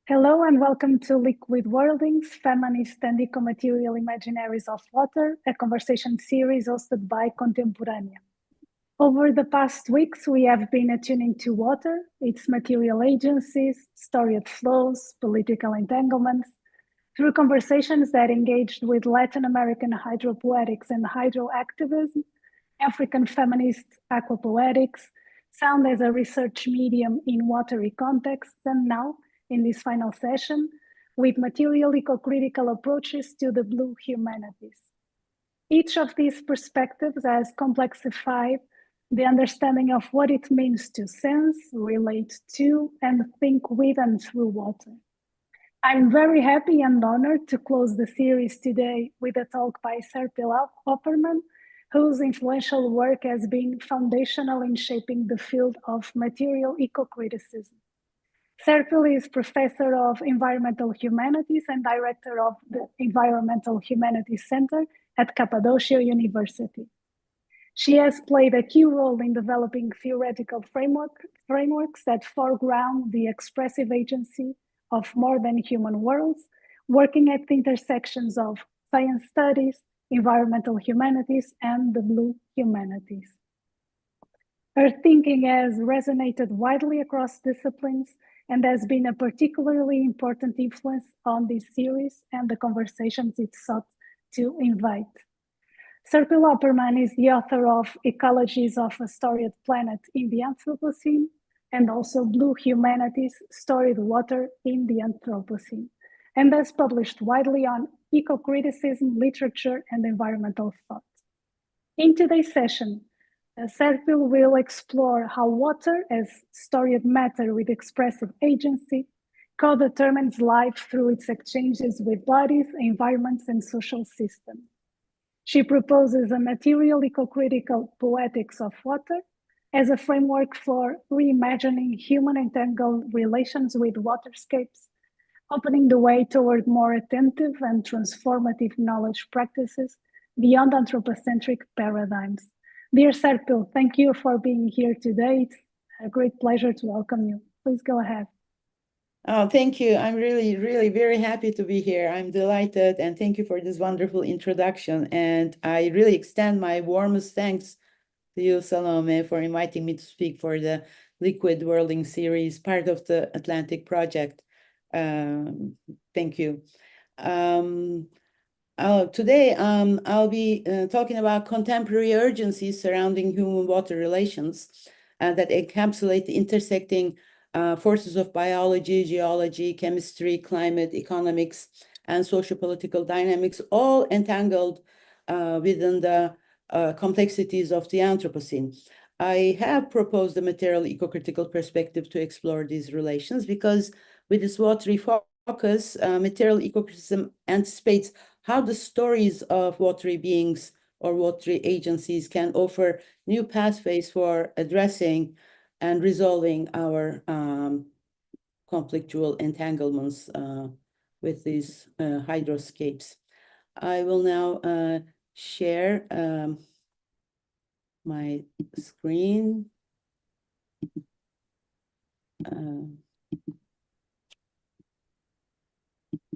Hello and welcome to Liquid Worldings, Feminist and Ecomaterial Imaginaries of Water, a conversation series hosted by Contemporânea. Over the past weeks, we have been attuning to water, its material agencies, storied flows, political entanglements, through conversations that engaged with Latin American hydropoetics and hydroactivism, African feminist aquapoetics, sound as a research medium in watery contexts, and now, in this final session, with material ecocritical approaches to the blue humanities. Each of these perspectives has complexified the understanding of what it means to sense, relate to, and think with and through water. I'm very happy and honored to close the series today with a talk by Serpil Oppermann, whose influential work has been foundational in shaping the field of material eco-criticism. Serpil is Professor of Environmental Humanities and Director of the Environmental Humanities Center at Cappadocia University. She has played a key role in developing theoretical frameworks that foreground the expressive agency of more than human worlds, working at the intersections of science studies, environmental humanities, and the blue humanities. Her thinking has resonated widely across disciplines and has been a particularly important influence on this series and the conversations it sought to invite. Serpil Oppermann is the author of Ecologies of a Storied Planet in the Anthropocene and also Blue Humanities, Storied Water in the Anthropocene, and has published widely on eco-criticism, literature, and environmental thought. In today's session, Serpil will explore how water, as storied matter with expressive agency, co-determines life through its exchanges with bodies, environments, and social systems. She proposes a material eco-critical poetics of water as a framework for reimagining human entangled relations with waterscapes, opening the way toward more attentive and transformative knowledge practices beyond anthropocentric paradigms. Dear Serpil, thank you for being here today. It's a great pleasure to welcome you. Please go ahead. Oh, thank you. I'm really, really very happy to be here. I'm delighted, and thank you for this wonderful introduction. And I really extend my warmest thanks to you, Salomé, for inviting me to speak for the Liquid Worlding series, part of the Atlantic Project. Thank you. Today, I'll be talking about contemporary urgencies surrounding human-water relations that encapsulate the intersecting forces of biology, geology, chemistry, climate, economics, and socio-political dynamics, all entangled within the complexities of the Anthropocene. I have proposed a material eco-critical perspective to explore these relations because with this watery focus, material eco-criticism anticipates how the stories of watery beings or watery agencies can offer new pathways for addressing and resolving our conflictual entanglements with these hydroscapes. I will now share my screen.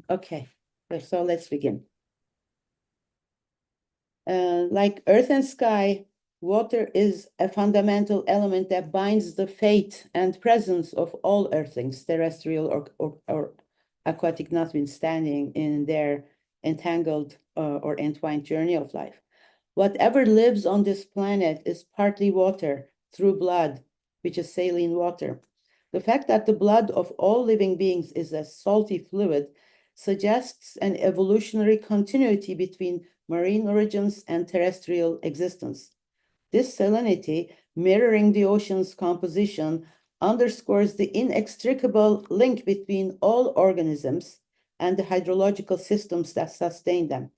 Okay, so let's begin. Like earth and sky, water is a fundamental element that binds the fate and presence of all earthlings, terrestrial or aquatic notwithstanding, in their entangled or entwined journey of life. Whatever lives on this planet is partly water through blood, which is saline water. The fact that the blood of all living beings is a salty fluid suggests an evolutionary continuity between marine origins and terrestrial existence. This salinity, mirroring the ocean's composition, underscores the inextricable link between all organisms and the hydrological systems that sustain them.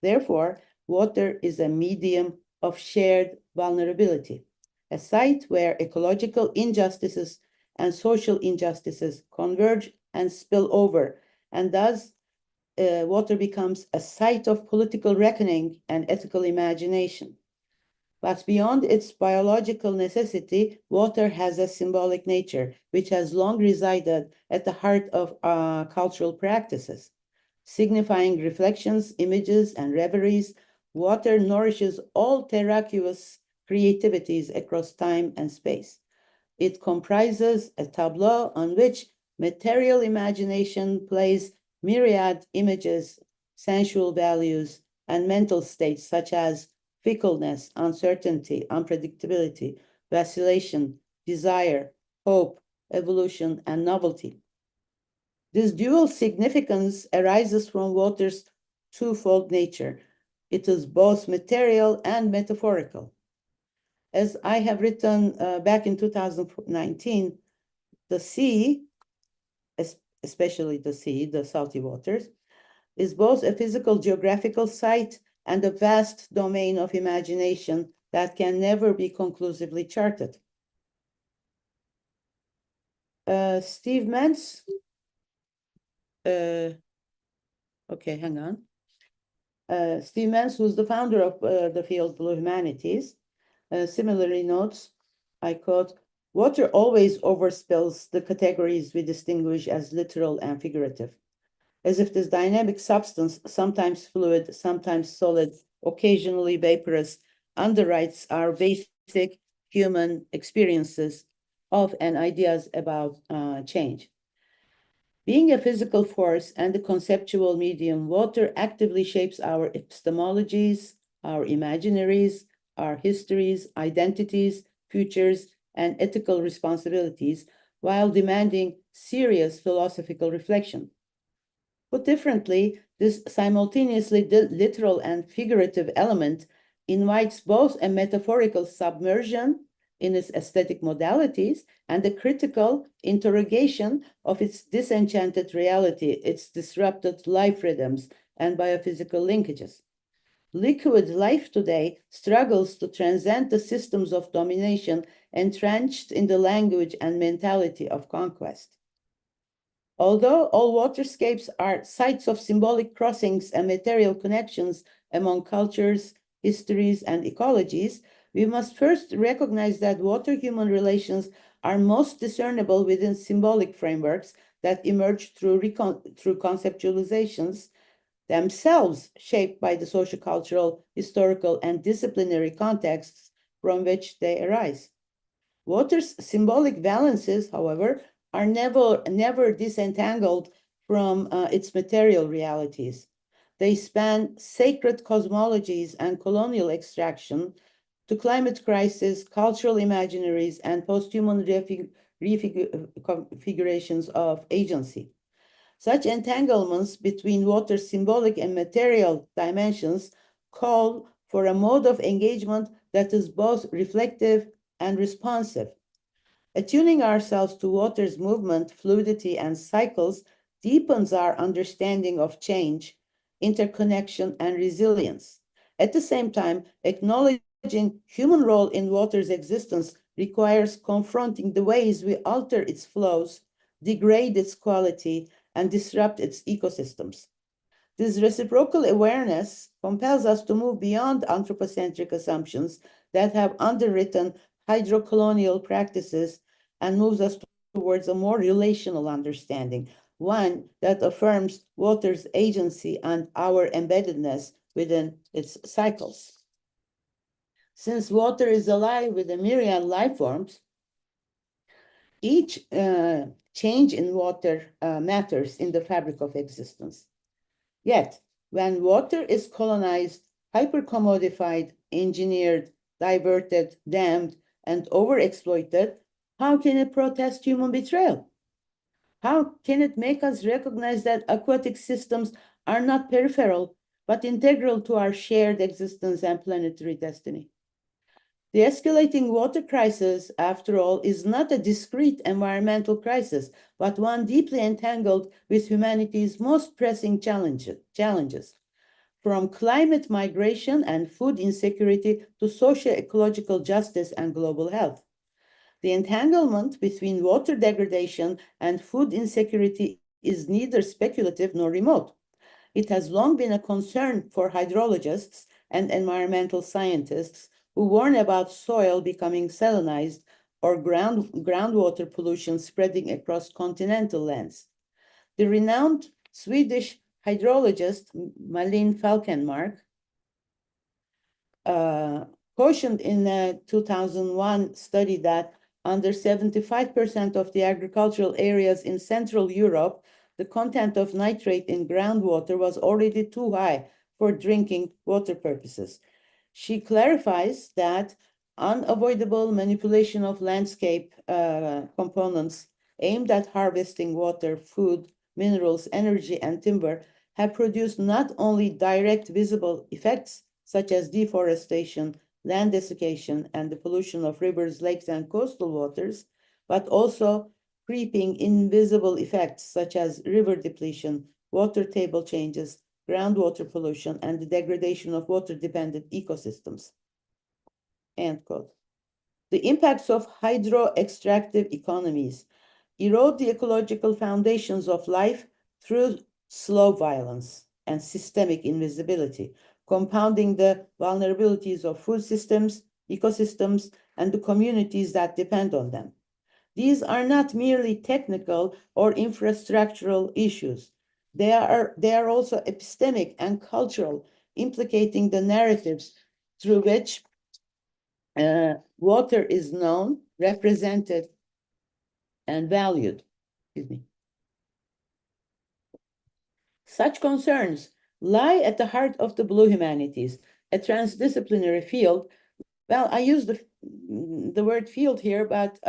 Therefore, water is a medium of shared vulnerability, a site where ecological injustices and social injustices converge and spill over, and thus water becomes a site of political reckoning and ethical imagination. But beyond its biological necessity, water has a symbolic nature, which has long resided at the heart of cultural practices. Signifying reflections, images, and reveries, water nourishes all terraqueous creativities across time and space. It comprises a tableau on which material imagination plays myriad images, sensual values, and mental states such as fickleness, uncertainty, unpredictability, vacillation, desire, hope, evolution, and novelty. This dual significance arises from water's twofold nature. It is both material and metaphorical. As I have written back in 2019, the sea, especially the sea, the salty waters, is both a physical geographical site and a vast domain of imagination that can never be conclusively charted. Steve Mance, okay, hang on. Steve Mance, who's the founder of the field Blue Humanities, similarly notes, I quote, "Water always overspills the categories we distinguish as literal and figurative, as if this dynamic substance, sometimes fluid, sometimes solid, occasionally vaporous, underwrites our basic human experiences of and ideas about change. Being a physical force and a conceptual medium, water actively shapes our epistemologies, our imaginaries, our histories, identities, futures, and ethical responsibilities, while demanding serious philosophical reflection. Put differently, this simultaneously literal and figurative element invites both a metaphorical submersion in its aesthetic modalities and a critical interrogation of its disenchanted reality, its disrupted life rhythms, and biophysical linkages. Liquid life today struggles to transcend the systems of domination entrenched in the language and mentality of conquest. Although all waterscapes are sites of symbolic crossings and material connections among cultures, histories, and ecologies, we must first recognize that water-human relations are most discernible within symbolic frameworks that emerge through conceptualizations themselves shaped by the sociocultural, historical, and disciplinary contexts from which they arise. Water's symbolic valences, however, are never disentangled from its material realities. They span sacred cosmologies and colonial extraction to climate crisis, cultural imaginaries, and post-human reconfigurations of agency. Such entanglements between water's symbolic and material dimensions call for a mode of engagement that is both reflective and responsive. Attuning ourselves to water's movement, fluidity, and cycles deepens our understanding of change, interconnection, and resilience. At the same time, acknowledging human role in water's existence requires confronting the ways we alter its flows, degrade its quality, and disrupt its ecosystems. This reciprocal awareness compels us to move beyond anthropocentric assumptions that have underwritten hydrocolonial practices and moves us towards a more relational understanding, one that affirms water's agency and our embeddedness within its cycles. Since water is alive with a myriad life forms, each change in water matters in the fabric of existence. Yet, when water is colonized, hypercommodified, engineered, diverted, dammed, and overexploited, how can it protest human betrayal? How can it make us recognize that aquatic systems are not peripheral, but integral to our shared existence and planetary destiny? The escalating water crisis, after all, is not a discrete environmental crisis, but one deeply entangled with humanity's most pressing challenges, from climate migration and food insecurity to socio-ecological justice and global health. The entanglement between water degradation and food insecurity is neither speculative nor remote. It has long been a concern for hydrologists and environmental scientists who warn about soil becoming salinized or groundwater pollution spreading across continental lands. The renowned Swedish hydrologist Malin Falkenmark cautioned in a 2001 study that under 75% of the agricultural areas in Central Europe, the content of nitrate in groundwater was already too high for drinking water purposes. She clarifies that unavoidable manipulation of landscape components aimed at harvesting water, food, minerals, energy, and timber have produced not only direct visible effects such as deforestation, land desiccation, and the pollution of rivers, lakes, and coastal waters, but also creeping invisible effects such as river depletion, water table changes, groundwater pollution, and the degradation of water-dependent ecosystems. End quote. The impacts of hydro-extractive economies erode the ecological foundations of life through slow violence and systemic invisibility, compounding the vulnerabilities of food systems, ecosystems, and the communities that depend on them. These are not merely technical or infrastructural issues. They are also epistemic and cultural, implicating the narratives through which water is known, represented, and valued. Excuse me. Such concerns lie at the heart of the blue humanities, a transdisciplinary field. Well, I use the word field here, but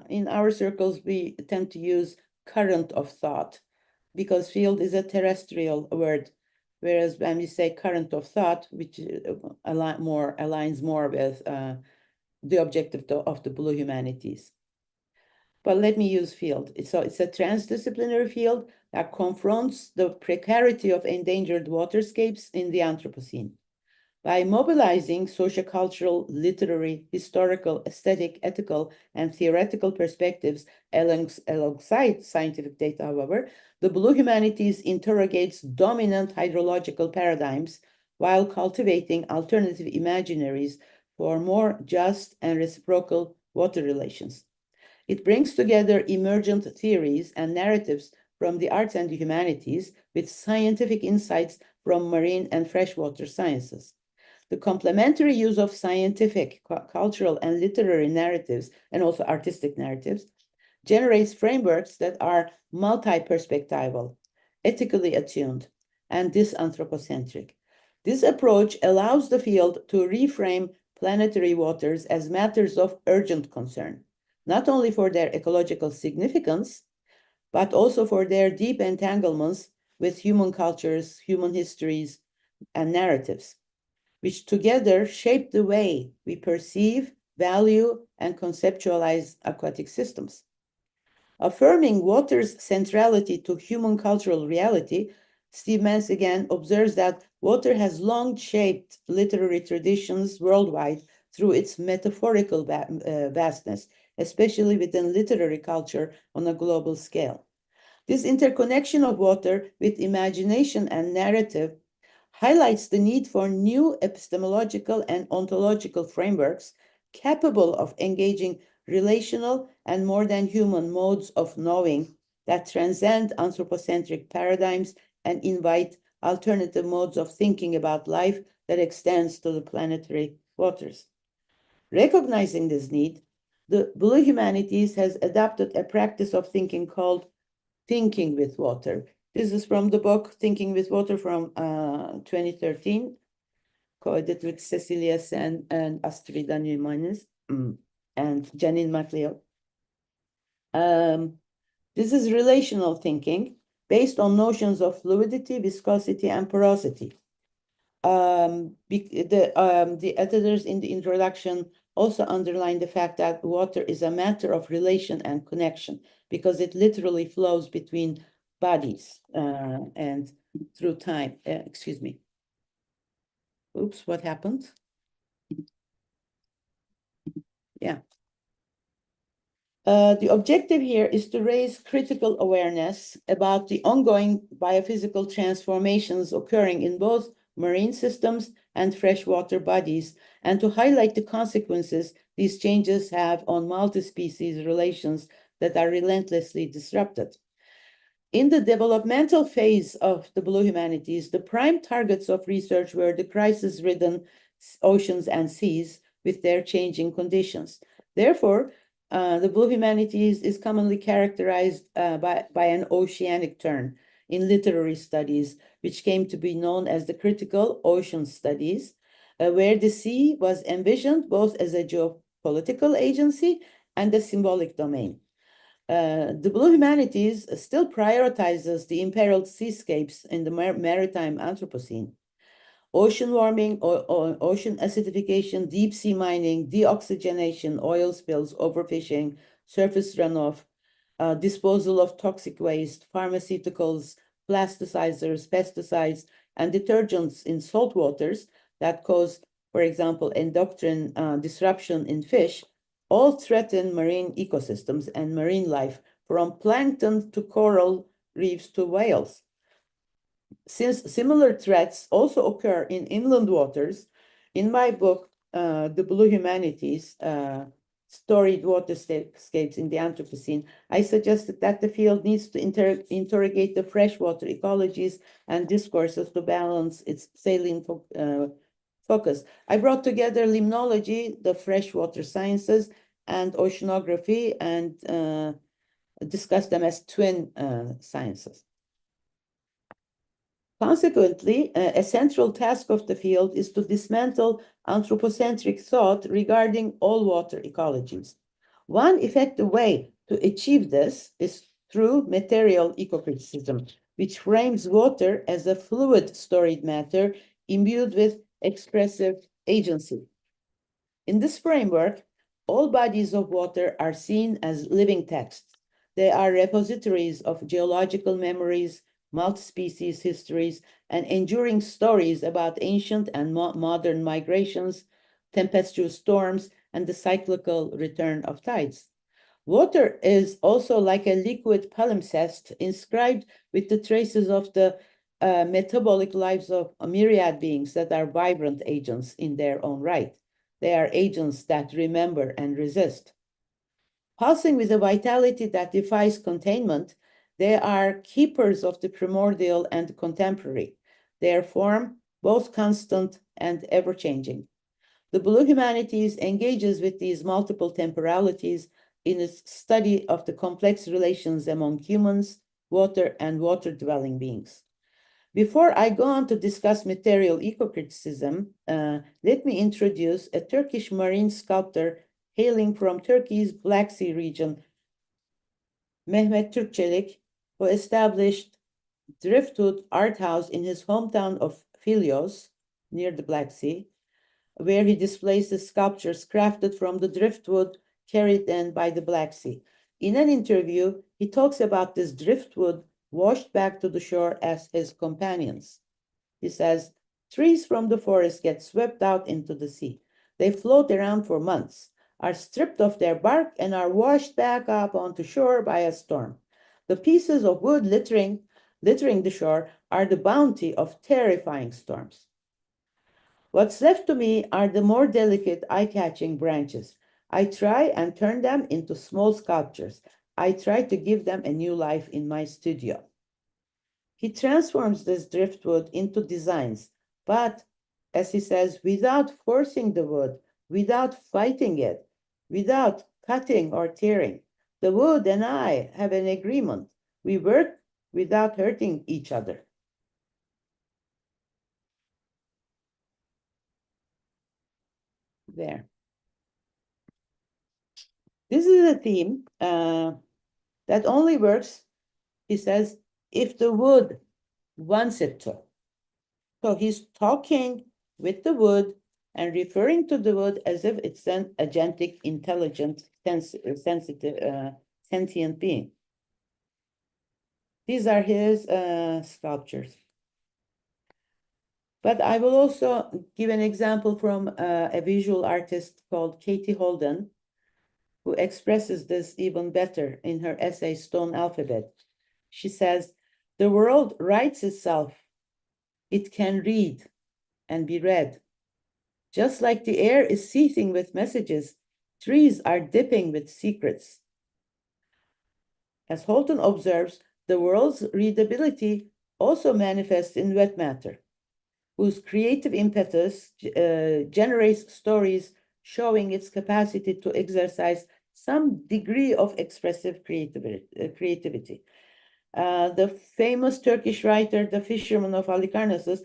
in our circles, we tend to use current of thought because field is a terrestrial word, whereas when we say current of thought, which aligns more with the objective of the blue humanities. But let me use field. So it's a transdisciplinary field that confronts the precarity of endangered waterscapes in the Anthropocene. By mobilizing sociocultural, literary, historical, aesthetic, ethical, and theoretical perspectives alongside scientific data, however, the blue humanities interrogates dominant hydrological paradigms while cultivating alternative imaginaries for more just and reciprocal water relations. It brings together emergent theories and narratives from the arts and the humanities with scientific insights from marine and freshwater sciences. The complementary use of scientific, cultural, and literary narratives, and also artistic narratives, generates frameworks that are multi-perspectival, ethically attuned, and disanthropocentric. This approach allows the field to reframe planetary waters as matters of urgent concern, not only for their ecological significance, but also for their deep entanglements with human cultures, human histories, and narratives, which together shape the way we perceive, value, and conceptualize aquatic systems. Affirming water's centrality to human cultural reality, Steve Mance again observes that water has long shaped literary traditions worldwide through its metaphorical vastness, especially within literary culture on a global scale. This interconnection of water with imagination and narrative highlights the need for new epistemological and ontological frameworks capable of engaging relational and more than human modes of knowing that transcend anthropocentric paradigms and invite alternative modes of thinking about life that extends to the planetary waters. Recognizing this need, the blue humanities has adopted a practice of thinking called thinking with water. This is from the book Thinking with Water from 2013, co-edited with Cecilia Sen and Astrid Daniel-Manes and Janine MacLeod. This is relational thinking based on notions of fluidity, viscosity, and porosity. The editors in the introduction also underline the fact that water is a matter of relation and connection because it literally flows between bodies and through time. Excuse me. Oops, what happened? Yeah. The objective here is to raise critical awareness about the ongoing biophysical transformations occurring in both marine systems and freshwater bodies, and to highlight the consequences these changes have on multi-species relations that are relentlessly disrupted. In the developmental phase of the blue humanities, the prime targets of research were the crisis-ridden oceans and seas with their changing conditions. Therefore, the blue humanities is commonly characterized by an oceanic turn in literary studies, which came to be known as the critical ocean studies, where the sea was envisioned both as a geopolitical agency and a symbolic domain. The blue humanities still prioritizes the imperiled seascapes in the maritime Anthropocene. Ocean warming, ocean acidification, deep sea mining, deoxygenation, oil spills, overfishing, surface runoff, disposal of toxic waste, pharmaceuticals, plasticizers, pesticides, and detergents in salt waters that cause, for example, endocrine disruption in fish, all threaten marine ecosystems and marine life, from plankton to coral reefs to whales. Since similar threats also occur in inland waters, in my book, The Blue Humanities, Storied Waterscapes in the Anthropocene, I suggested that the field needs to interrogate the freshwater ecologies and discourses to balance its salient focus. I brought together limnology, the freshwater sciences, and oceanography, and discussed them as twin sciences. Consequently, a central task of the field is to dismantle anthropocentric thought regarding all water ecologies. One effective way to achieve this is through material ecocriticism, which frames water as a fluid storied matter imbued with expressive agency. In this framework, all bodies of water are seen as living texts. They are repositories of geological memories, multi-species histories, and enduring stories about ancient and modern migrations, tempestuous storms, and the cyclical return of tides. Water is also like a liquid palimpsest inscribed with the traces of the metabolic lives of a myriad beings that are vibrant agents in their own right. They are agents that remember and resist. Pulsing with a vitality that defies containment, they are keepers of the primordial and contemporary, their form both constant and ever-changing. The blue humanities engages with these multiple temporalities in its study of the complex relations among humans, water, and water-dwelling beings. Before I go on to discuss material ecocriticism, let me introduce a Turkish marine sculptor hailing from Turkey's Black Sea region, Mehmet Türkçelik, who established Driftwood Art House in his hometown of Filios, near the Black Sea, where he displays the sculptures crafted from the driftwood carried in by the Black Sea. In an interview, he talks about this driftwood washed back to the shore as his companions. He says, trees from the forest get swept out into the sea. They float around for months, are stripped of their bark, and are washed back up onto shore by a storm. The pieces of wood littering the shore are the bounty of terrifying storms. What's left to me are the more delicate, eye-catching branches. I try and turn them into small sculptures. I try to give them a new life in my studio. He transforms this driftwood into designs, but, as he says, without forcing the wood, without fighting it, without cutting or tearing. The wood and I have an agreement. We work without hurting each other. There. This is a theme that only works, he says, if the wood wants it to. So he's talking with the wood and referring to the wood as if it's an agentic, intelligent, sensitive, sentient being. These are his sculptures. But I will also give an example from a visual artist called Katie Holden, who expresses this even better in her essay, Stone Alphabet. She says, the world writes itself. It can read and be read. Just like the air is seething with messages, trees are dipping with secrets. As Holton observes, the world's readability also manifests in wet matter, whose creative impetus generates stories showing its capacity to exercise some degree of expressive creativity. The famous Turkish writer, the Fisherman of Halikarnassus,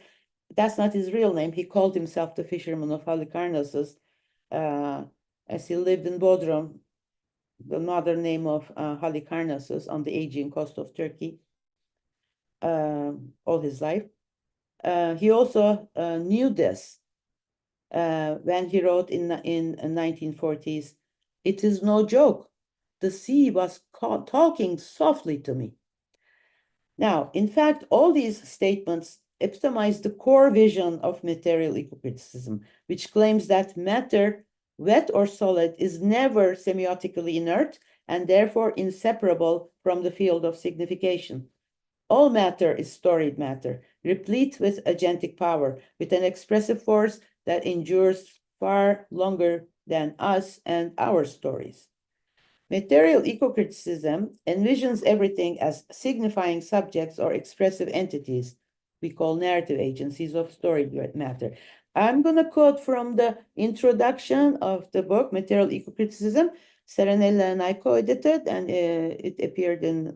that's not his real name. He called himself the Fisherman of Halikarnassus, as he lived in Bodrum, the modern name of Halikarnassus on the Aegean coast of Turkey, all his life. He also knew this when he wrote in 1940s, "It is no joke. The sea was talking softly to me." Now, in fact, all these statements epitomize the core vision of material ecocriticism, which claims that matter, wet or solid, is never semiotically inert and therefore inseparable from the field of signification. All matter is storied matter, replete with agentic power, with an expressive force that endures far longer than us and our stories. Material ecocriticism envisions everything as signifying subjects or expressive entities we call narrative agencies of storied matter. I'm going to quote from the introduction of the book, Material Ecocriticism. Serenella and I co-edited, and it appeared in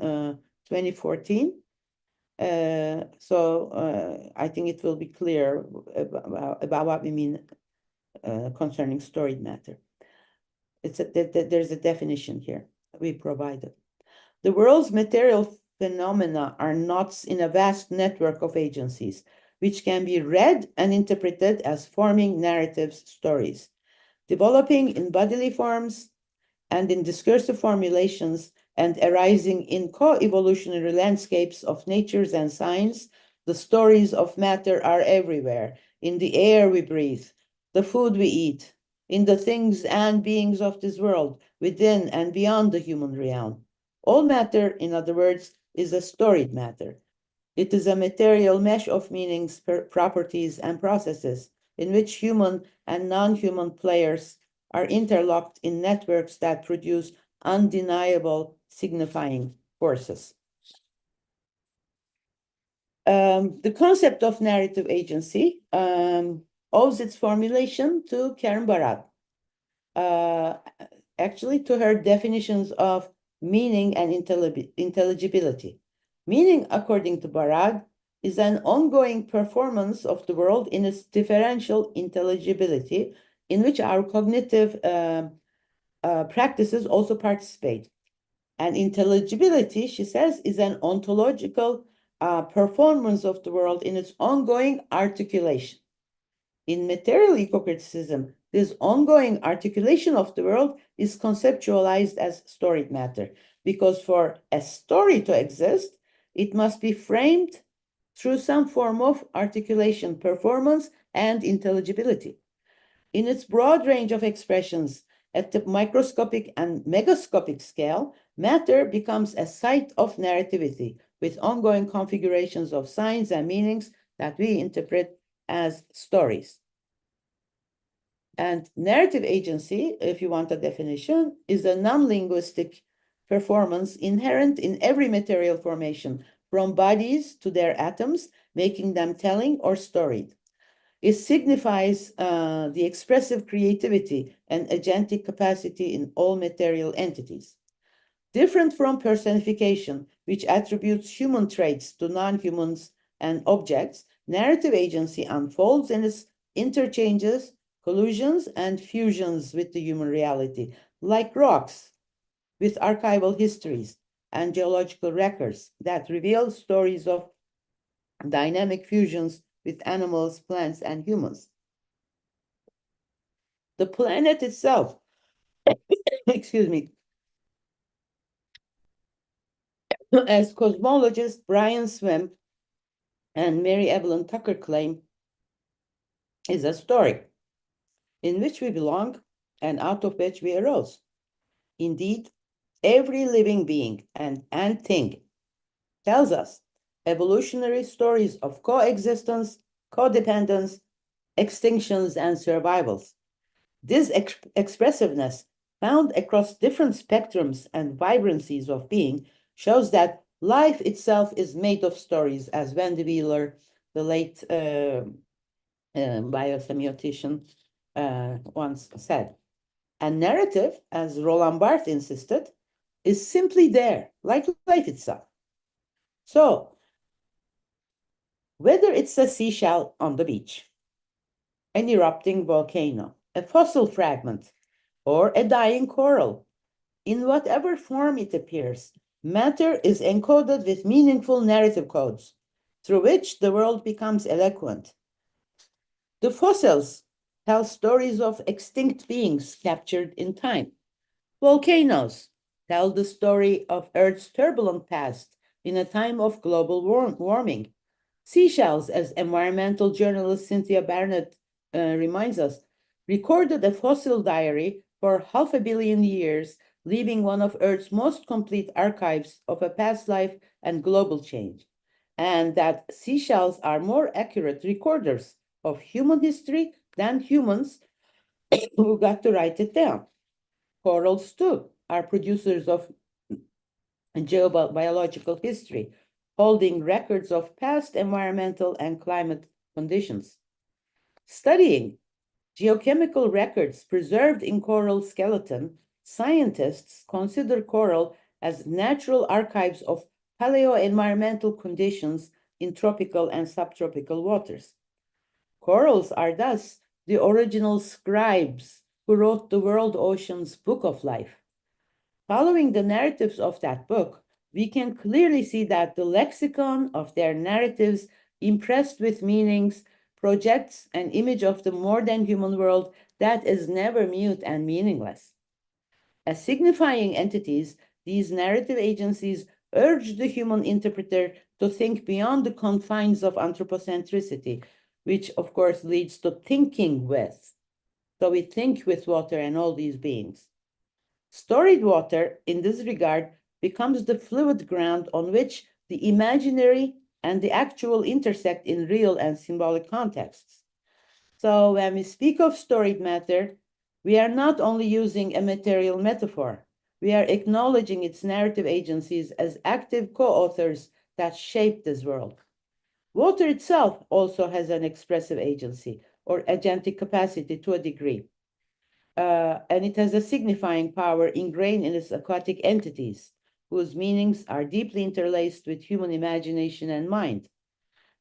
2014. So I think it will be clear about what we mean concerning storied matter. There's a definition here we provided. The world's material phenomena are knots in a vast network of agencies, which can be read and interpreted as forming narratives, stories, developing in bodily forms and in discursive formulations and arising in co-evolutionary landscapes of natures and science. The stories of matter are everywhere, in the air we breathe, the food we eat, in the things and beings of this world, within and beyond the human realm. All matter, in other words, is a storied matter. It is a material mesh of meanings, properties, and processes in which human and non-human players are interlocked in networks that produce undeniable signifying forces. The concept of narrative agency owes its formulation to Karen Barad, actually to her definitions of meaning and intelligibility. Meaning, according to Barad, is an ongoing performance of the world in its differential intelligibility, in which our cognitive practices also participate. And intelligibility, she says, is an ontological performance of the world in its ongoing articulation. In material ecocriticism, this ongoing articulation of the world is conceptualized as storied matter, because for a story to exist, it must be framed through some form of articulation, performance, and intelligibility. In its broad range of expressions, at the microscopic and megascopic scale, matter becomes a site of narrativity, with ongoing configurations of signs and meanings that we interpret as stories. And narrative agency, if you want a definition, is a non-linguistic performance inherent in every material formation, from bodies to their atoms, making them telling or storied. It signifies the expressive creativity and agentic capacity in all material entities. Different from personification, which attributes human traits to non-humans and objects, narrative agency unfolds in its interchanges, collusions, and fusions with the human reality, like rocks with archival histories and geological records that reveal stories of dynamic fusions with animals, plants, and humans. The planet itself, excuse me, as cosmologists Brian Swim and Mary Evelyn Tucker claim, is a story in which we belong and out of which we arose. Indeed, every living being and thing tells us evolutionary stories of coexistence, codependence, extinctions, and survivals. This expressiveness, found across different spectrums and vibrancies of being, shows that life itself is made of stories, as Wendy Wheeler, the late biosemiotician, once said. And narrative, as Roland Barthes insisted, is simply there, like life itself. So, whether it's a seashell on the beach, an erupting volcano, a fossil fragment, or a dying coral, in whatever form it appears, matter is encoded with meaningful narrative codes, through which the world becomes eloquent. The fossils tell stories of extinct beings captured in time. Volcanoes tell the story of Earth's turbulent past in a time of global warming. Seashells, as environmental journalist Cynthia Barnett reminds us, recorded a fossil diary for 500 million years, leaving one of Earth's most complete archives of a past life and global change. And that seashells are more accurate recorders of human history than humans who got to write it down. Corals, too, are producers of geobiological history, holding records of past environmental and climate conditions. Studying geochemical records preserved in coral skeleton, scientists consider coral as natural archives of paleo-environmental conditions in tropical and subtropical waters. Corals are thus the original scribes who wrote the world ocean's book of life. Following the narratives of that book, we can clearly see that the lexicon of their narratives, impressed with meanings, projects an image of the more than human world that is never mute and meaningless. As signifying entities, these narrative agencies urge the human interpreter to think beyond the confines of anthropocentricity, which of course leads to thinking with. So we think with water and all these beings. Storied water, in this regard, becomes the fluid ground on which the imaginary and the actual intersect in real and symbolic contexts. So when we speak of storied matter, we are not only using a material metaphor, we are acknowledging its narrative agencies as active co-authors that shape this world. Water itself also has an expressive agency or agentic capacity to a degree. And it has a signifying power ingrained in its aquatic entities, whose meanings are deeply interlaced with human imagination and mind.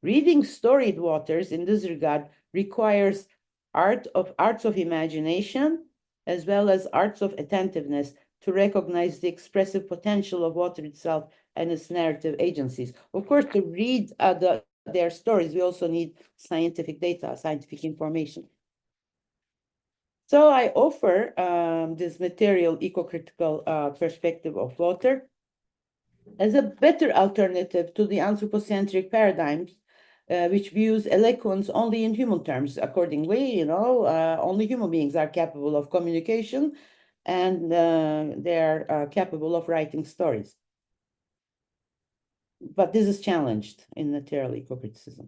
Reading storied waters in this regard requires arts of imagination, as well as arts of attentiveness to recognize the expressive potential of water itself and its narrative agencies. Of course, to read their stories, we also need scientific data, scientific information. So I offer this material ecocritical perspective of water as a better alternative to the anthropocentric paradigms, which views eloquence only in human terms. Accordingly, only human beings are capable of communication, and they're capable of writing stories. But this is challenged in material ecocriticism.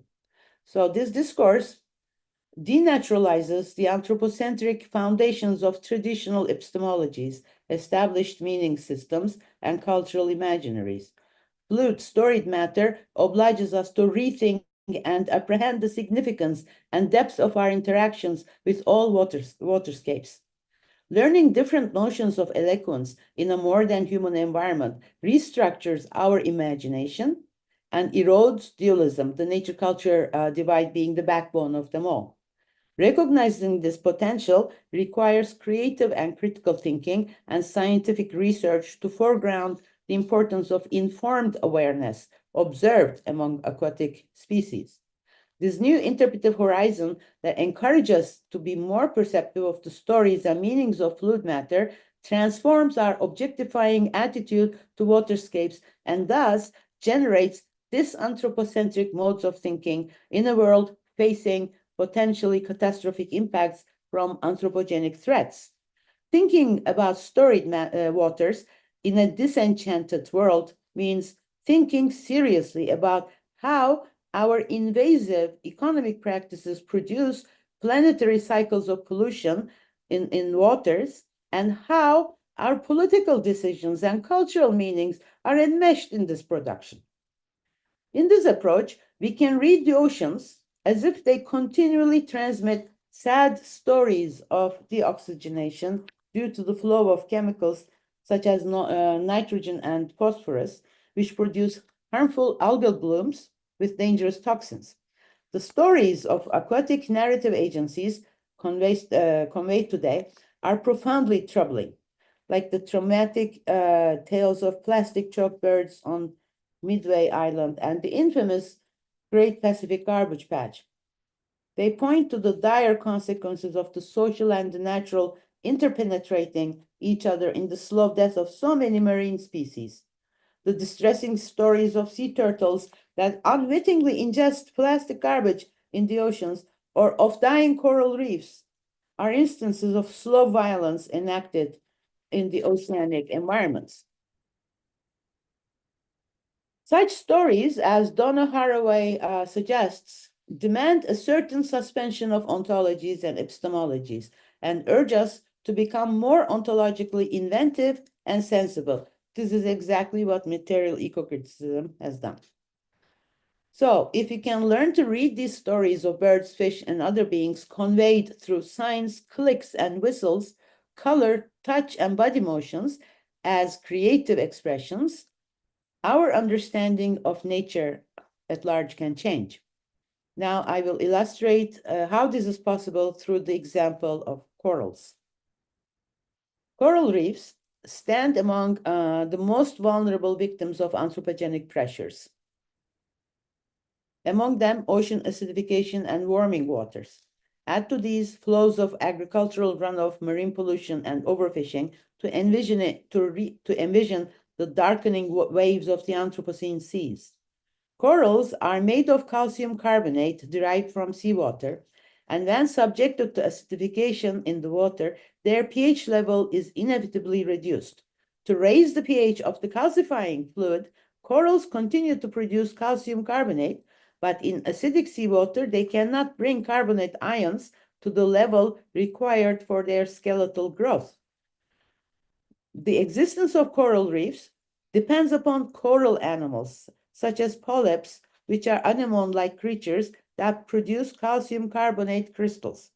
So this discourse denaturalizes the anthropocentric foundations of traditional epistemologies, established meaning systems, and cultural imaginaries. Fluid, storied matter obliges us to rethink and apprehend the significance and depth of our interactions with all waterscapes. Learning different notions of eloquence in a more than human environment restructures our imagination and erodes dualism, the nature-culture divide being the backbone of them all. Recognizing this potential requires creative and critical thinking and scientific research to foreground the importance of informed awareness observed among aquatic species. This new interpretive horizon that encourages us to be more perceptive of the stories and meanings of fluid matter transforms our objectifying attitude to waterscapes and thus generates disanthropocentric modes of thinking in a world facing potentially catastrophic impacts from anthropogenic threats. Thinking about storied waters in a disenchanted world means thinking seriously about how our invasive economic practices produce planetary cycles of pollution in waters, and how our political decisions and cultural meanings are enmeshed in this production. In this approach, we can read the oceans as if they continually transmit sad stories of deoxygenation due to the flow of chemicals such as nitrogen and phosphorus, which produce harmful algal blooms with dangerous toxins. The stories of aquatic narrative agencies conveyed today are profoundly troubling, like the traumatic tales of plastic choke birds on Midway Island and the infamous Great Pacific Garbage Patch. They point to the dire consequences of the social and the natural interpenetrating each other in the slow death of so many marine species. The distressing stories of sea turtles that unwittingly ingest plastic garbage in the oceans or of dying coral reefs are instances of slow violence enacted in the oceanic environments. Such stories, as Donna Haraway suggests, demand a certain suspension of ontologies and epistemologies and urge us to become more ontologically inventive and sensible. This is exactly what material ecocriticism has done. So, if you can learn to read these stories of birds, fish, and other beings conveyed through signs, clicks, and whistles, color, touch, and body motions as creative expressions, our understanding of nature at large can change. Now, I will illustrate how this is possible through the example of corals. Coral reefs stand among the most vulnerable victims of anthropogenic pressures. Among them, ocean acidification and warming waters. Add to these flows of agricultural runoff, marine pollution, and overfishing to envision the darkening waves of the Anthropocene seas. Corals are made of calcium carbonate derived from seawater, and when subjected to acidification in the water, their pH level is inevitably reduced. To raise the pH of the calcifying fluid, corals continue to produce calcium carbonate, but in acidic seawater, they cannot bring carbonate ions to the level required for their skeletal growth. The existence of coral reefs depends upon coral animals, such as polyps, which are anemone-like creatures that produce calcium carbonate crystals.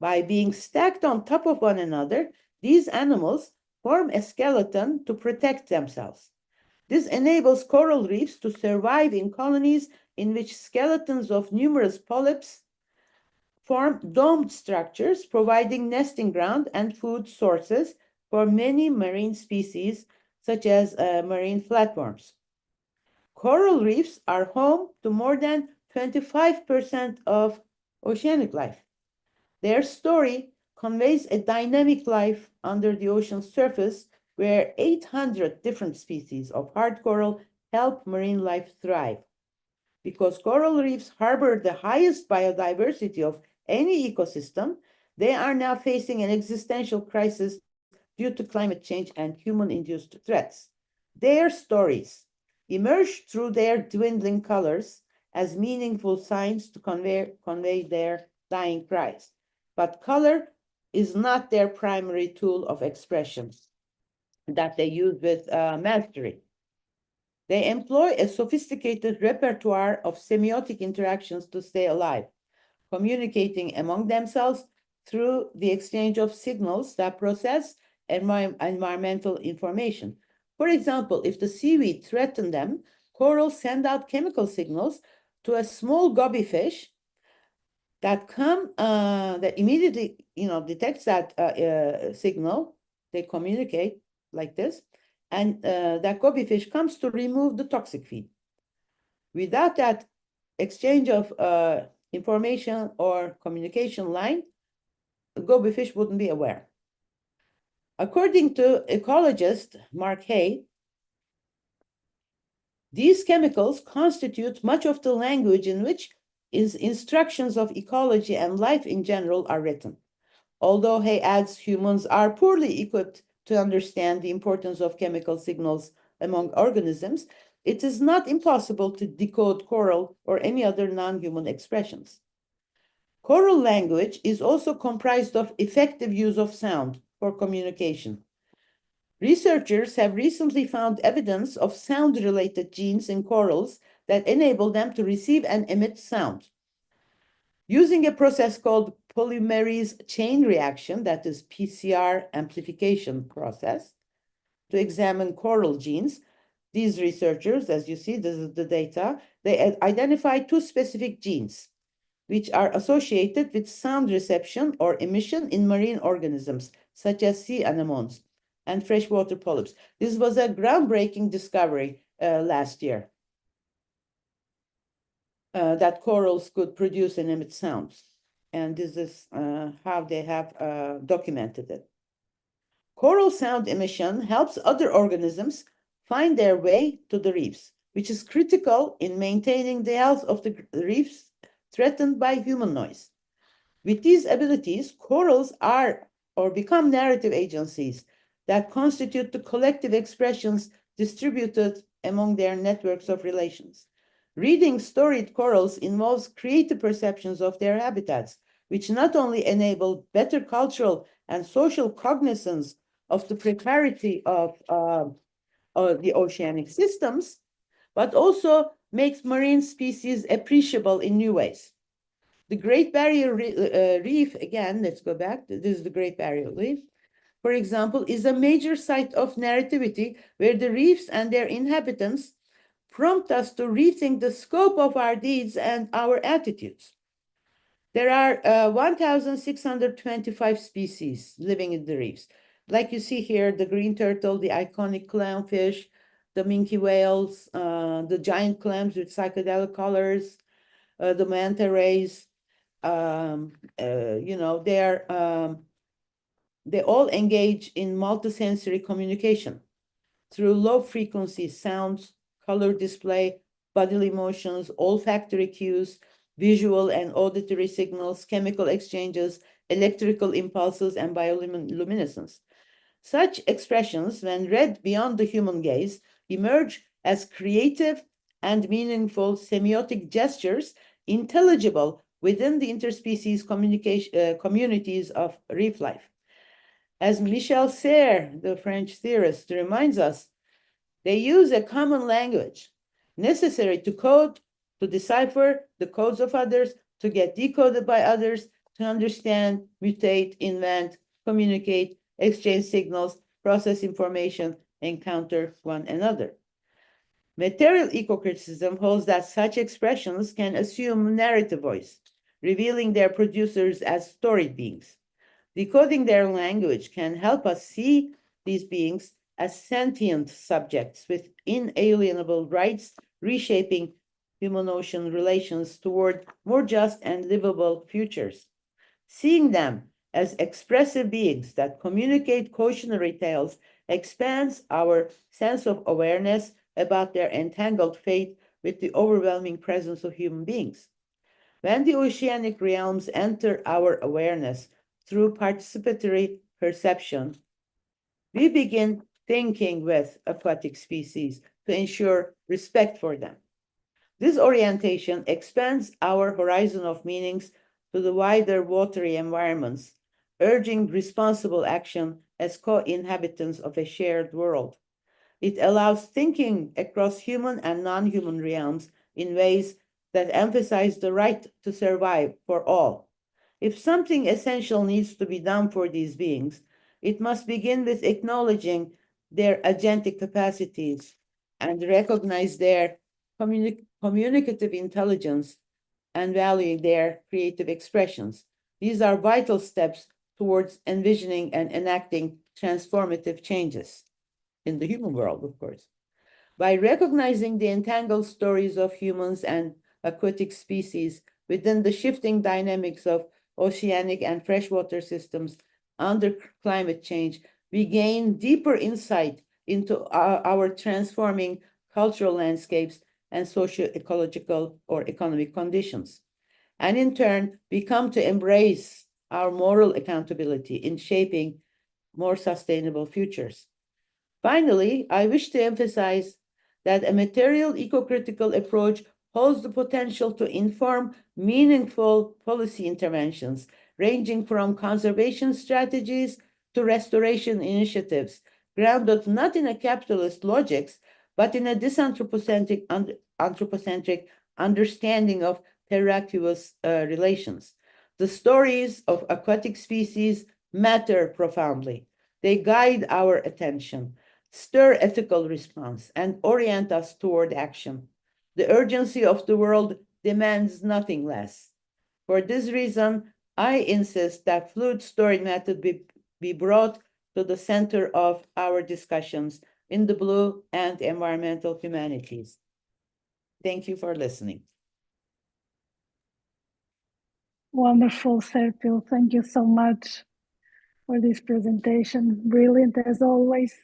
By being stacked on top of one another, these animals form a skeleton to protect themselves. This enables coral reefs to survive in colonies in which skeletons of numerous polyps form domed structures, providing nesting ground and food sources for many marine species, such as marine flatworms. Coral reefs are home to more than 25% of oceanic life. Their story conveys a dynamic life under the ocean's surface where 800 different species of hard coral help marine life thrive. Because coral reefs harbor the highest biodiversity of any ecosystem, they are now facing an existential crisis due to climate change and human-induced threats. Their stories emerge through their dwindling colors as meaningful signs to convey their dying cries. But color is not their primary tool of expression that they use with mastery. They employ a sophisticated repertoire of semiotic interactions to stay alive, communicating among themselves through the exchange of signals that process environmental information. For example, if the seaweed threatens them, corals send out chemical signals to a small gobby fish that immediately detects that signal. They communicate like this, and that gobby fish comes to remove the toxic feed. Without that exchange of information or communication line, the gobby fish wouldn't be aware. According to ecologist Mark Hay, these chemicals constitute much of the language in which instructions of ecology and life in general are written. Although Hay adds humans are poorly equipped to understand the importance of chemical signals among organisms, it is not impossible to decode coral or any other non-human expressions. Choral language is also comprised of effective use of sound for communication. Researchers have recently found evidence of sound-related genes in corals that enable them to receive and emit sound. Using a process called polymerase chain reaction, that is PCR amplification process, to examine coral genes, these researchers, as you see, this is the data, they identified two specific genes which are associated with sound reception or emission in marine organisms, such as sea anemones and freshwater polyps. This was a groundbreaking discovery last year, that corals could produce and emit sounds. And this is how they have documented it. Coral sound emission helps other organisms find their way to the reefs, which is critical in maintaining the health of the reefs threatened by human noise. With these abilities, corals are or become narrative agencies that constitute the collective expressions distributed among their networks of relations. Reading storied corals involves creative perceptions of their habitats, which not only enable better cultural and social cognizance of the precarity of the oceanic systems, but also makes marine species appreciable in new ways. The Great Barrier Reef, again, let's go back. This is the Great Barrier Reef, for example, is a major site of narrativity where the reefs and their inhabitants prompt us to rethink the scope of our deeds and our attitudes. There are 1,625 species living in the reefs. Like you see here, the green turtle, the iconic clownfish, the minke whales, the giant clams with psychedelic colors, the manta rays, they all engage in multisensory communication through low frequency sounds, color display, bodily motions, olfactory cues, visual and auditory signals, chemical exchanges, electrical impulses, and bioluminescence. Such expressions, when read beyond the human gaze, emerge as creative and meaningful semiotic gestures intelligible within the interspecies communities of reef life. As Michel Serres, the French theorist, reminds us, they use a common language necessary to code, to decipher the codes of others, to get decoded by others, to understand, mutate, invent, communicate, exchange signals, process information, encounter one another. Material ecocriticism holds that such expressions can assume narrative voice, revealing their producers as storied beings. Decoding their language can help us see these beings as sentient subjects with inalienable rights, reshaping human-ocean relations toward more just and livable futures. Seeing them as expressive beings that communicate cautionary tales expands our sense of awareness about their entangled fate with the overwhelming presence of human beings. When the oceanic realms enter our awareness through participatory perception, we begin thinking with aquatic species to ensure respect for them. This orientation expands our horizon of meanings to the wider watery environments, urging responsible action as co-inhabitants of a shared world. It allows thinking across human and non-human realms in ways that emphasize the right to survive for all. If something essential needs to be done for these beings, it must begin with acknowledging their agentic capacities and recognize their communicative intelligence and valuing their creative expressions. These are vital steps towards envisioning and enacting transformative changes in the human world, of course. By recognizing the entangled stories of humans and aquatic species within the shifting dynamics of oceanic and freshwater systems under climate change, we gain deeper insight into our transforming cultural landscapes and socio-ecological or economic conditions. And in turn, we come to embrace our moral accountability in shaping more sustainable futures. Finally, I wish to emphasize that a material ecocritical approach holds the potential to inform meaningful policy interventions, ranging from conservation strategies to restoration initiatives, grounded not in a capitalist logics, but in a disanthropocentric anthropocentric understanding of terraqueous relations. The stories of aquatic species matter profoundly. They guide our attention, stir ethical response, and orient us toward action. The urgency of the world demands nothing less. For this reason, I insist that fluid story method be brought to the center of our discussions in the blue and environmental humanities. Thank you for listening. Wonderful, Serpil. Thank you so much for this presentation. Brilliant as always.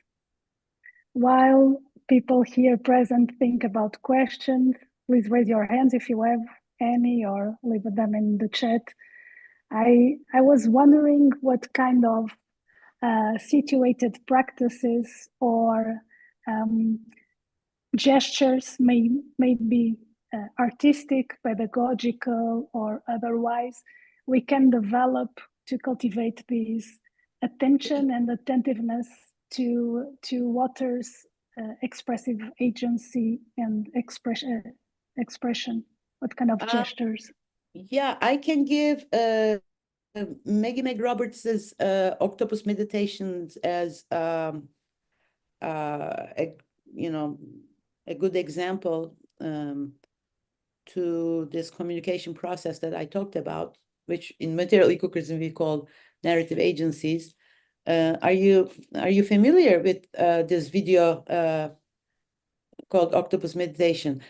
While people here present think about questions, please raise your hands if you have any or leave them in the chat. I was wondering what kind of situated practices or gestures may be artistic, pedagogical, or otherwise we can develop to cultivate this attention and attentiveness to water's expressive agency and expression. What kind of gestures? Yeah, I can give Maggie McRoberts's octopus meditations as a good example to this communication process that I talked about, which in material ecocriticism we call narrative agencies. Are you familiar with this video called Octopus Meditation?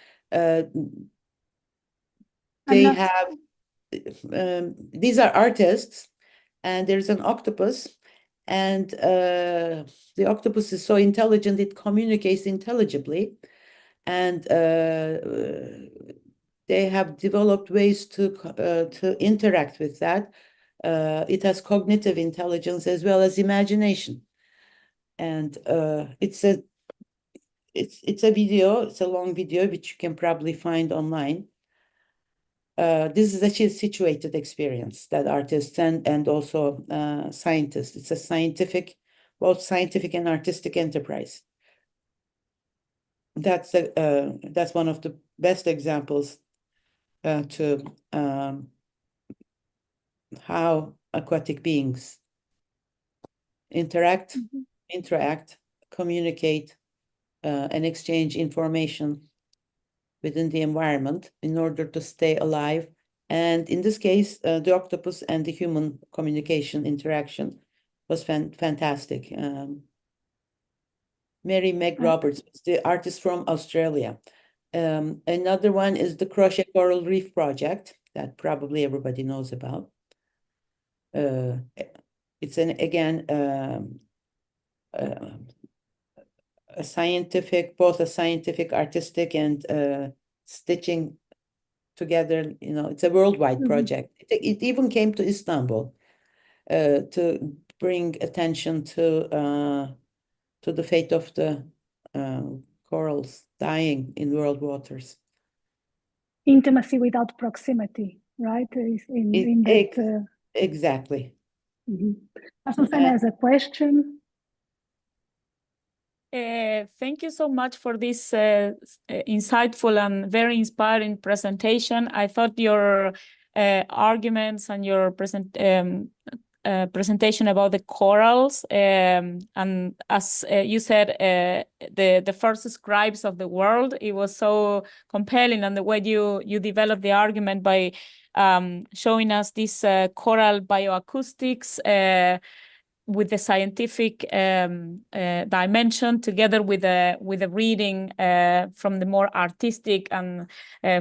They have these are artists, and there's an octopus, and the octopus is so intelligent it communicates intelligibly, and they have developed ways to interact with that. It has cognitive intelligence as well as imagination, and it's a video. It's a long video which you can probably find online. This is a situated experience that artists and also scientists. It's a scientific, both scientific and artistic enterprise. That's one of the best examples to how aquatic beings interact, communicate, and exchange information within the environment in order to stay alive. And in this case, the octopus and the human communication interaction was fantastic. Mary Meg Roberts, the artist from Australia. Another one is the Crochet Coral Reef Project that probably everybody knows about. It's a scientific, both a scientific, artistic, and stitching together. It's a worldwide project. It even came to Istanbul to bring attention to the fate of the corals dying in world waters. Intimacy without proximity, right? Exactly. Asunción has a question. Thank you so much for this insightful and very inspiring presentation. I thought your arguments and your presentation about the corals, and as you said, the first scribes of the world, it was so compelling, and the way you developed the argument by showing us this coral bioacoustics with the scientific dimension, together with a reading from the more artistic and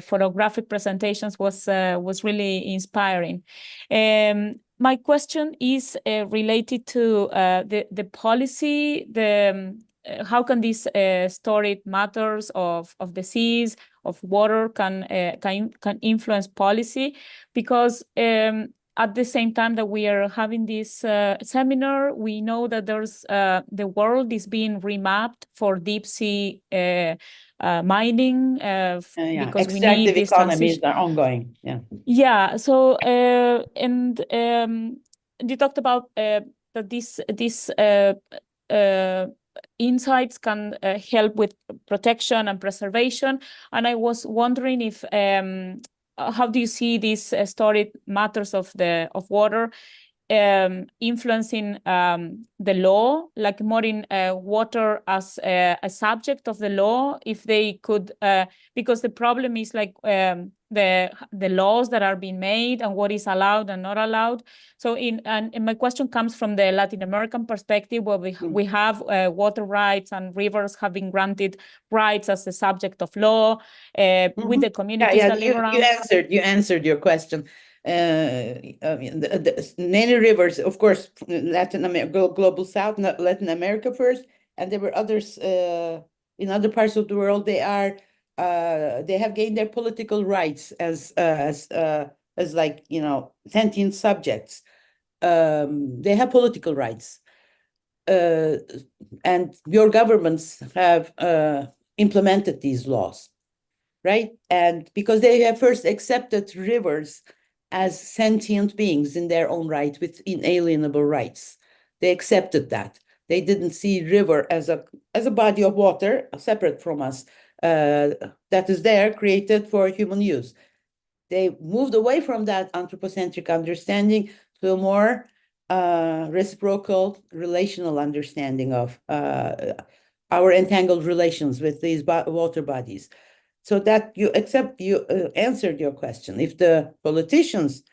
photographic presentations, was really inspiring. My question is related to the policy, how can these storied matters of the seas, of water, can influence policy? Because at the same time that we are having this seminar, we know that there's the world is being remapped for deep sea mining because we need this economies transition. are ongoing. Yeah. Yeah. So and you talked about that these insights can help with protection and preservation, and I was wondering if how do you see these storied matters of water influencing the law, like more in water as a subject of the law, if they could, because the problem is like the laws that are being made and what is allowed and not allowed. So and my question comes from the Latin American perspective, where we have water rights and rivers have been granted rights as a subject of law with the communities that live around. You answered your question. Many rivers, of course, Latin America, global South, not Latin America first, and there were others in other parts of the world. They have gained their political rights as like, you know, sentient subjects. They have political rights, and your governments have implemented these laws, right? And because they have first accepted rivers as sentient beings in their own right with inalienable rights. They accepted that. They didn't see river as a body of water separate from us that is there, created for human use. They moved away from that anthropocentric understanding to a more reciprocal relational understanding of our entangled relations with these water bodies. So that you answered your question. If the politicians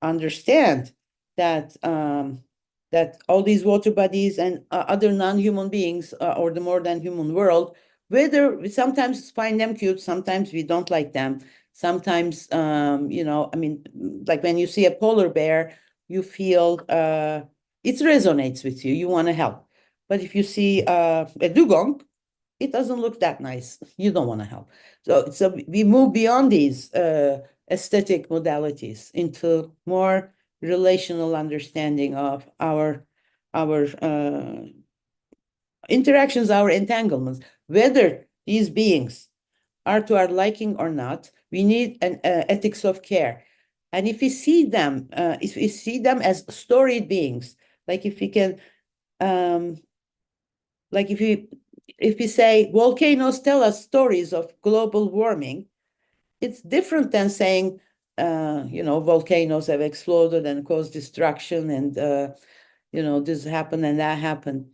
understand that that all these water bodies and other non-human beings or the more than human world, whether we sometimes find them cute, sometimes we don't like them, sometimes you know, I mean, like when you see a polar bear, you feel it resonates with you, you want to help. But if you see a dugong, it doesn't look that nice. You don't want to help. So we move beyond these aesthetic modalities into more relational understanding of our interactions, our entanglements. Whether these beings are to our liking or not, we need an ethics of care. And if we see them as storied beings, like if we can, like if we say volcanoes tell us stories of global warming, it's different than saying, you know, volcanoes have exploded and caused destruction and, you know, this happened and that happened.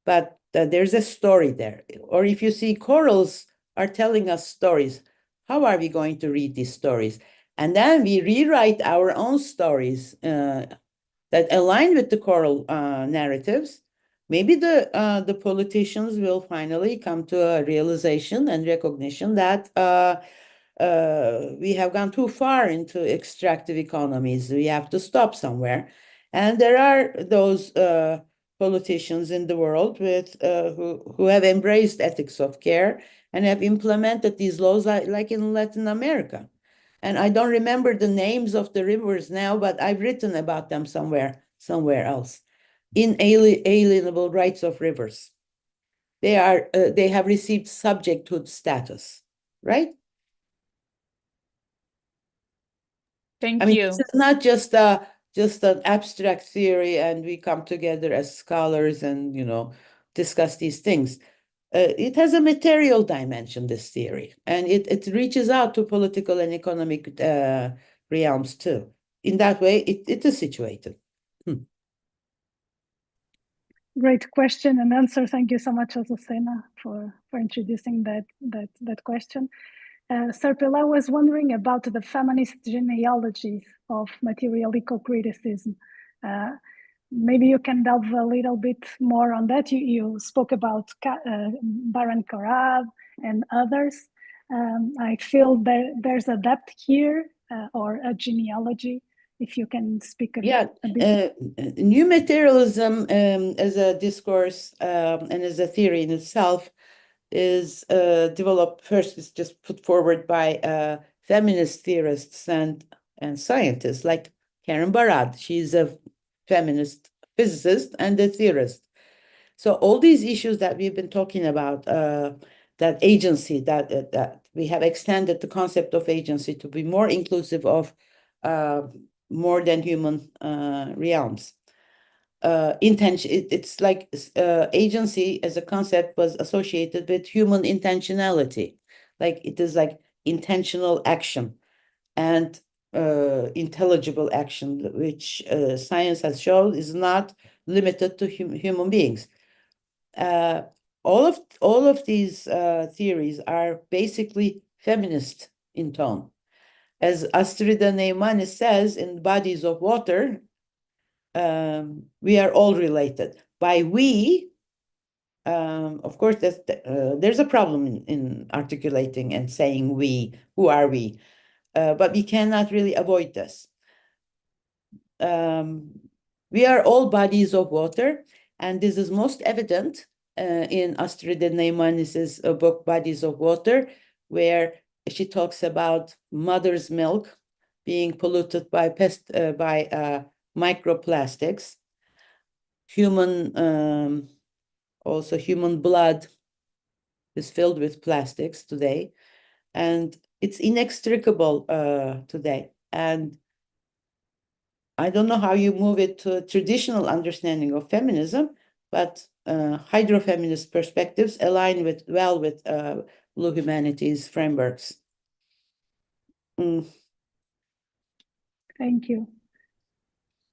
But there's a story there. Or if you see corals are telling us stories, how are we going to read these stories? And then we rewrite our own stories that align with the coral narratives. Maybe the politicians will finally come to a realization and recognition that we have gone too far into extractive economies. We have to stop somewhere. And there are those politicians in the world with who have embraced ethics of care and have implemented these laws like in Latin America. And I don't remember the names of the rivers now, but I've written about them somewhere else. Inalienable rights of rivers. They have received subjecthood status, right? Thank you. This is not just an abstract theory, and we come together as scholars and, you know, discuss these things. It has a material dimension, this theory, and it reaches out to political and economic realms too. In that way, it is situated. Great question and answer. Thank you so much, Azucena, for introducing that question. Serpil, I was wondering about the feminist genealogies of material eco-criticism. Maybe you can delve a little bit more on that. You spoke about Baron Karab and others. I feel there's a depth here or a genealogy. If you can speak a bit. New materialism as a discourse and as a theory in itself is developed first, it's just put forward by feminist theorists and scientists like Karen Barad. She's a feminist physicist and a theorist. So all these issues that we've been talking about, that agency, that we have extended the concept of agency to be more inclusive of more than human realms. It's like agency as a concept was associated with human intentionality. Like it is like intentional action and intelligible action, which science has shown is not limited to human beings. All of these theories are basically feminist in tone. As Astrida Neymanis says in Bodies of Water, we are all related. By we, of course, there's a problem in articulating and saying we, who are we? But we cannot really avoid this. We are all bodies of water, and this is most evident in Astrid Neymanis's book, Bodies of Water, where she talks about mother's milk being polluted by microplastics. Also human blood is filled with plastics today, and it's inextricable today. And I don't know how you move it to a traditional understanding of feminism, but hydrofeminist perspectives align well with Blue Humanities frameworks. Thank you.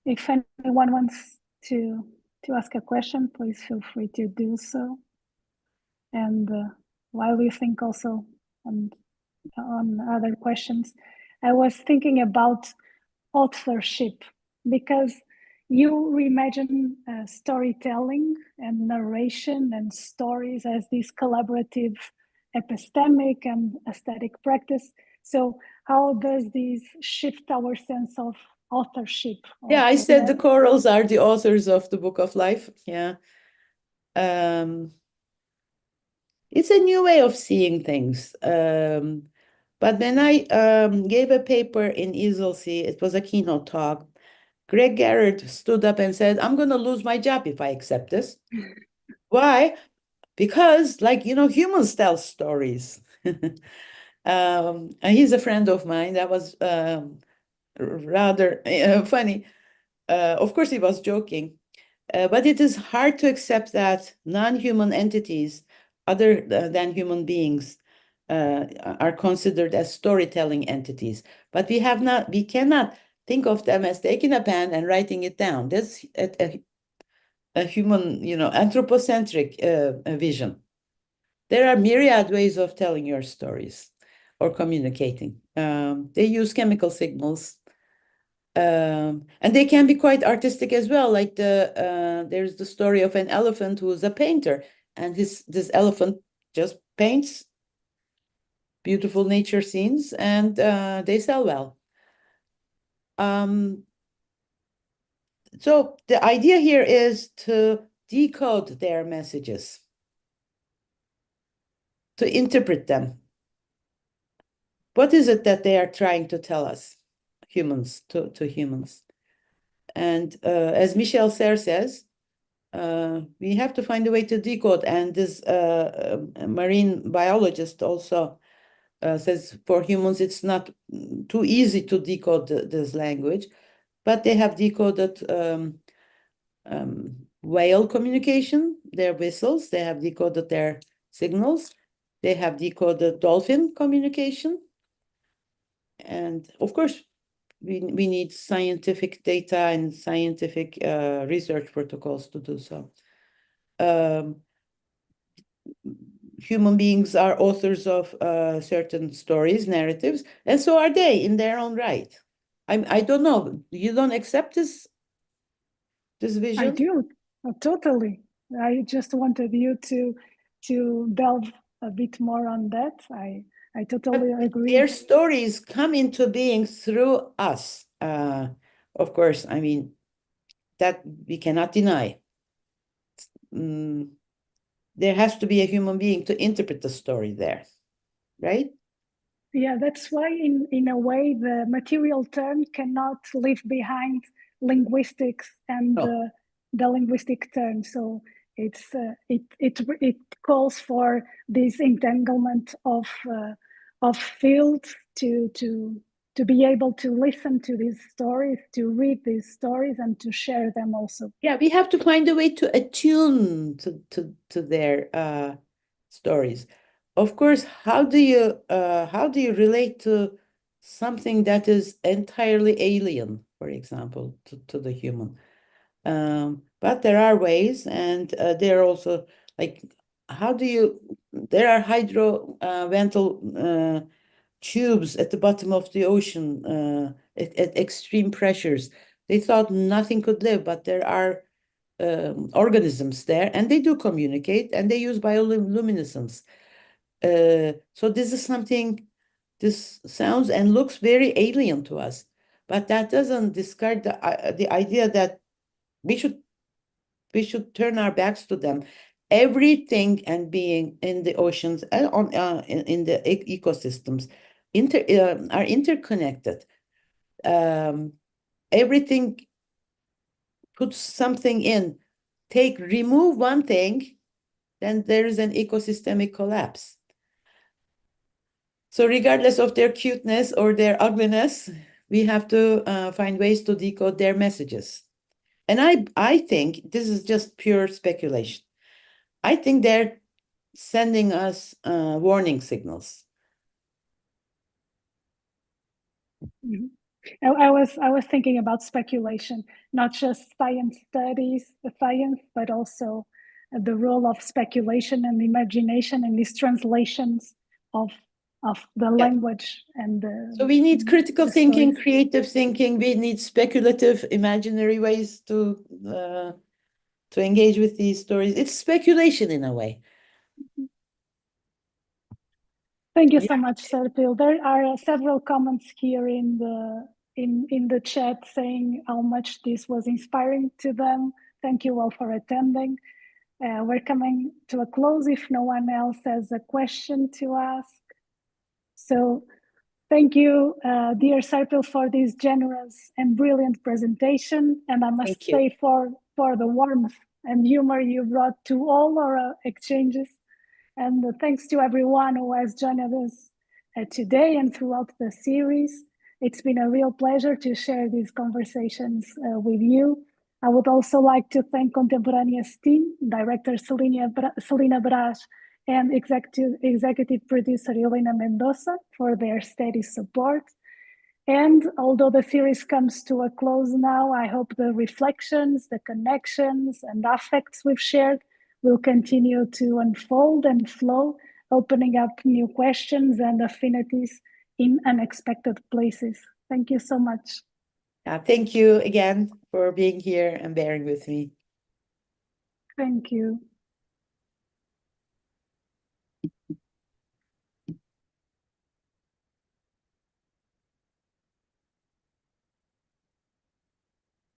If anyone wants to ask a question, please feel free to do so. And while we think also on other questions, I was thinking about authorship, because you reimagine storytelling and narration and stories as this collaborative epistemic and aesthetic practice. So how does this shift our sense of authorship? Yeah, I said the corals are the authors of the Book of Life. Yeah. It's a new way of seeing things. But when I gave a paper in EASLC, it was a keynote talk, Greg Garrett stood up and said, I'm going to lose my job if I accept this. Why? Because, like, humans tell stories. And he's a friend of mine. That was rather funny. Of course, he was joking. But it is hard to accept that non-human entities, other than human beings, are considered as storytelling entities. But we cannot think of them as taking a pen and writing it down. That's a human, anthropocentric vision. There are myriad ways of telling your stories or communicating. They use chemical signals. And they can be quite artistic as well. Like there's the story of an elephant who is a painter, and this elephant just paints beautiful nature scenes, and they sell well. So the idea here is to decode their messages, to interpret them. What is it that they are trying to tell us, humans, to humans? And as Michel Serres says, we have to find a way to decode. And this marine biologist also says for humans, it's not too easy to decode this language, but they have decoded whale communication, their whistles, they have decoded their signals, they have decoded dolphin communication. And of course, we need scientific data and scientific research protocols to do so. Human beings are authors of certain stories, narratives, and so are they in their own right. I don't know. You don't accept this vision? I do, totally. I just wanted you to delve a bit more on that. I totally agree. Their stories come into being through us. Of course, I mean, that we cannot deny. There has to be a human being to interpret the story there, right? Yeah, that's why in a way the material turn cannot leave behind linguistics and No. the linguistic turn. So it's it calls for this entanglement of fields to be able to listen to these stories, to read these stories, and to share them also. Yeah, we have to find a way to attune to their stories. Of course, how do you relate to something that is entirely alien, for example, to the human? But there are ways, and there are also like there are hydrovental tubes at the bottom of the ocean at extreme pressures. They thought nothing could live, but there are organisms there, and they do communicate, and they use bioluminescence. So this is something, this sounds and looks very alien to us, but that doesn't discard the idea that we should turn our backs to them. Everything and being in the oceans and in the ecosystems are interconnected. Everything puts something in. Remove one thing, then there is an ecosystemic collapse. So regardless of their cuteness or their ugliness, we have to find ways to decode their messages. And I think this is just pure speculation. I think they're sending us warning signals. Mm-hmm. I was thinking about speculation, not just science studies, the science, but also the role of speculation and imagination in these translations of the language and so we need critical thinking, stories. creative thinking. We need speculative, imaginary ways to engage with these stories. It's speculation in a way. Thank you so much, Serpil. There are several comments here in the chat saying how much this was inspiring to them. Thank you all for attending. We're coming to a close if no one else has a question to ask. So thank you, dear Serpil, for this generous and brilliant presentation. And I must say for the warmth and humor you brought to all our exchanges. And thanks to everyone who has joined us today and throughout the series. It's been a real pleasure to share these conversations with you. I would also like to thank Contemporaneous team, Director Celina Braz, and executive producer Helena Mendoza for their steady support. And although the series comes to a close now, I hope the reflections, the connections, and affects we've shared will continue to unfold and flow, opening up new questions and affinities in unexpected places. Thank you so much. Thank you again for being here and bearing with me. Thank you.